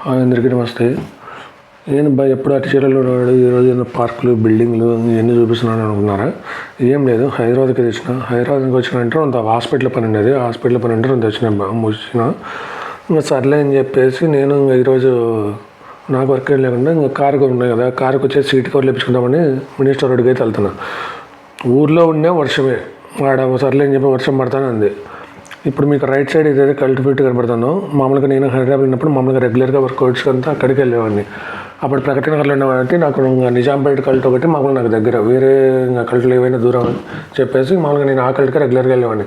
Hi అందరికీ నమస్తే. నేను ఎప్పుడు అటిచీరలో ఉన్నాడు, ఈరోజు ఏదో పార్కులు బిల్డింగ్లు ఇవన్నీ చూపిస్తున్నాను అనుకున్నారా? ఏం లేదు, హైదరాబాద్కి వచ్చినంటే అంత హాస్పిటల్ పని ఉండేది. హాస్పిటల్ పని అంటే అంత వచ్చిన ఇంకా సర్లే అని చెప్పేసి నేను ఈరోజు నాకు వర్క్ ఏం లేకుండా ఇంకా కారుకు ఉన్నాయి కదా, కారుకు వచ్చేసి సీట్ కవర్లు ఇప్పించుకుందామని మినిస్టర్ రోడ్డుకి అయితే వెళ్తున్నా. ఊర్లో ఉండే వర్షమే వాడ సర్లే అని చెప్పి వర్షం పడతానే ఉంది. ఇప్పుడు మీకు రైట్ సైడ్ ఏదైతే కల్టివేట్ కనబడుతుందో, మామూలుగా నేను హైదరాబాద్ ఉన్నప్పుడు మామూలుగా రెగ్యులర్గా వర్కౌట్స్ అంతా అక్కడికి వెళ్ళేవాడిని. అప్పుడు ప్రకటన నగర్లో ఉండేవాడికి నాకు నిజాంపేట కల్ట్ ఒకటి మామూలుగా నాకు దగ్గర, వేరే కల్టులు ఏవైనా దూరం అని చెప్పేసి మామూలుగా నేను ఆ కల్ట్కి రెగ్యులర్గా వెళ్ళేవాడిని.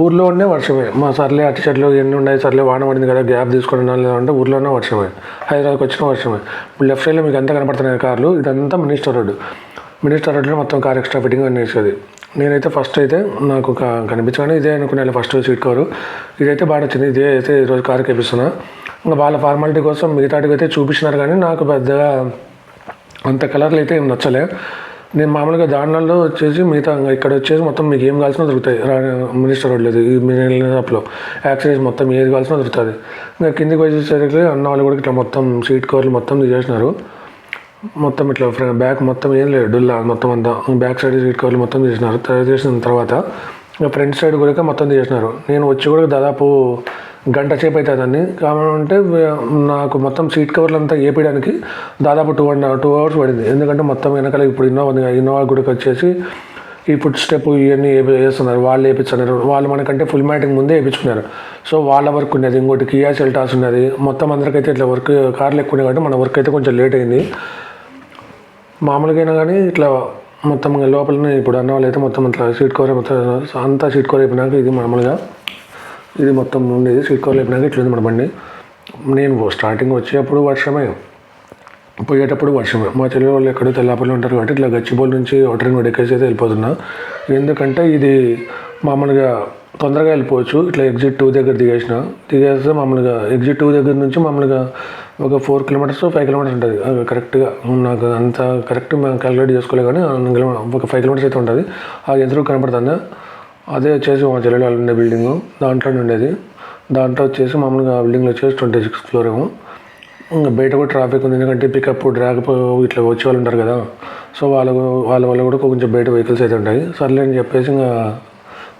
ఊర్లో ఉండే వర్షమే, మా సర్లే అట్టి చెట్లు ఎన్ని ఉన్నాయి, సర్లే వాన పడింది కదా గ్యాప్ తీసుకొని లేదంటే ఊర్లోనే వర్షమే, హైదరాబాద్కి వచ్చిన వర్షమే. ఇప్పుడు లెఫ్ట్ సైడ్లో మీకు ఎంత కనపడుతున్నాయి కార్లు, ఇదంతా మినిస్టర్ రోడ్లో మొత్తం కార్ ఎక్స్ట్రా ఫిట్టింగ్ అని వేసేది. నేనైతే ఫస్ట్ అయితే నాకు కనిపించాను ఇదే అనుకున్నాను, ఫస్ట్ సీట్ కవరు ఇదైతే బాగా నచ్చింది. ఇదే అయితే ఈరోజు కారుకి వేపిస్తున్నా. ఇంకా వాళ్ళ ఫార్మాలిటీ కోసం మిగతాటికి అయితే చూపించినారు, కానీ నాకు పెద్దగా అంత కలర్లు అయితే ఏం నచ్చలే. నేను మామూలుగా దానిలో వచ్చేసి మిగతా ఇక్కడ వచ్చేసి మొత్తం మీకు ఏం కావాల్సిన దొరుకుతాయి. మినిస్టర్ రోడ్ లేదు, ఈ షాప్లో యాక్సరీస్ మొత్తం ఏది కావాల్సిన దొరుకుతుంది. ఇంకా కిందికి వచ్చేసరికి అన్న వాళ్ళు కూడా ఇట్లా మొత్తం సీట్ కవర్లు మొత్తం తీసేసినారు. మొత్తం ఇట్లా బ్యాక్ మొత్తం ఏం లేదు, డుల్లా మొత్తం అంతా బ్యాక్ సైడ్ సీట్ కవర్లు మొత్తం తీసినారు. చేసిన తర్వాత ఇంకా ఫ్రంట్ సైడ్ కూడా మొత్తం తీసేసినారు. నేను వచ్చి కూడా దాదాపు గంట సేపు అవుతుందని కావాలంటే నాకు మొత్తం సీట్ కవర్లు అంతా వేపించడానికి దాదాపు 2 hours పడింది. ఎందుకంటే మొత్తం వెనకాల ఇప్పుడు ఇన్నోవా గుడికి వచ్చేసి ఈ ఫుడ్ స్టెప్ ఇవన్నీ వేస్తున్నారు, వాళ్ళు వేయించున్నారు. వాళ్ళు మనకంటే ఫుల్ మ్యాటింగ్ ముందే వేయించుకున్నారు. సో వాళ్ళ వర్క్ ఉన్నది, ఇంకోటి కియా సెల్టాస్ ఉన్నది. మొత్తం అందరికైతే ఇట్లా వర్క్ కార్లు ఎక్కువ ఉన్నాయి కాబట్టి మన వర్క్ అయితే కొంచెం లేట్ అయింది. మామూలుగా అయినా కానీ ఇట్లా మొత్తం లోపలనే ఇప్పుడు అన్న వాళ్ళు అయితే మొత్తం ఇట్లా సీట్ కవర్ మొత్తం అంతా సీట్ కవర్ అయిపోయినాక ఇది మామూలుగా ఇది మొత్తం ఉండేది సీట్ కవర్ అయిపోయినాక ఇట్లా మన బండి. నేను స్టార్టింగ్ వచ్చేటప్పుడు వర్షమే, పోయేటప్పుడు వర్షమే. మా చెల్లి వాళ్ళు ఎక్కడో తెల్లాపల్లి ఉంటారు కాబట్టి ఇట్లా గచ్చిబౌలి నుంచి అవుటర్ రోడ్ ఎక్కేసి అయితే వెళ్ళిపోతున్నా. ఎందుకంటే ఇది మామూలుగా తొందరగా వెళ్ళిపోవచ్చు. ఇట్లా ఎగ్జిట్ 2 దగ్గర దిగేస్తే మామూలుగా ఎగ్జిట్ 2 దగ్గర నుంచి మామూలుగా ఒక 4 kilometers 5 kilometers ఉంటుంది కరెక్ట్గా. నాకు అంత కరెక్ట్ మేము క్యాలిక్యులేట్ చేసుకోలేదు, కానీ ఒక 5 kilometers అయితే ఉంటుంది. అది ఎంతవరకు కనపడుతుంది అదే వచ్చేసి మా చెల్లెలు వాళ్ళు ఉండే బిల్డింగు దాంట్లోనే ఉండేది. దాంట్లో వచ్చేసి మామూలుగా బిల్డింగ్లో వచ్చేసి 26th floor ఏమో. ఇంకా బయట కూడా ట్రాఫిక్ ఉంది, ఎందుకంటే పికప్ డ్రాగ్ ఇట్లా వచ్చే వాళ్ళు ఉంటారు కదా. సో వాళ్ళ వల్ల కూడా కొంచెం బయట వెహికల్స్ అయితే ఉంటాయి. సర్లే అని చెప్పేసి ఇంకా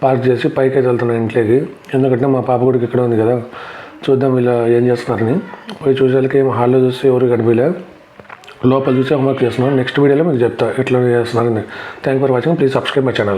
పార్క్ చేసి పైకి అయితే వెళ్తున్నాను ఇంట్లోకి. ఎందుకంటే మా పాప కూడా ఇక్కడ ఉంది కదా, చూద్దాం వీళ్ళు ఏం చేస్తున్నారని. పోయి చూసేళ్ళకి ఏం హాల్లో చూస్తే ఎవరు కనిపించలే, లోపల చూసి హోంవర్క్ చేస్తున్నాను. నెక్స్ట్ వీడియోలో మీకు చెప్తా ఎట్లా చేస్తున్నారని. Thank for watching, please subscribe my channel.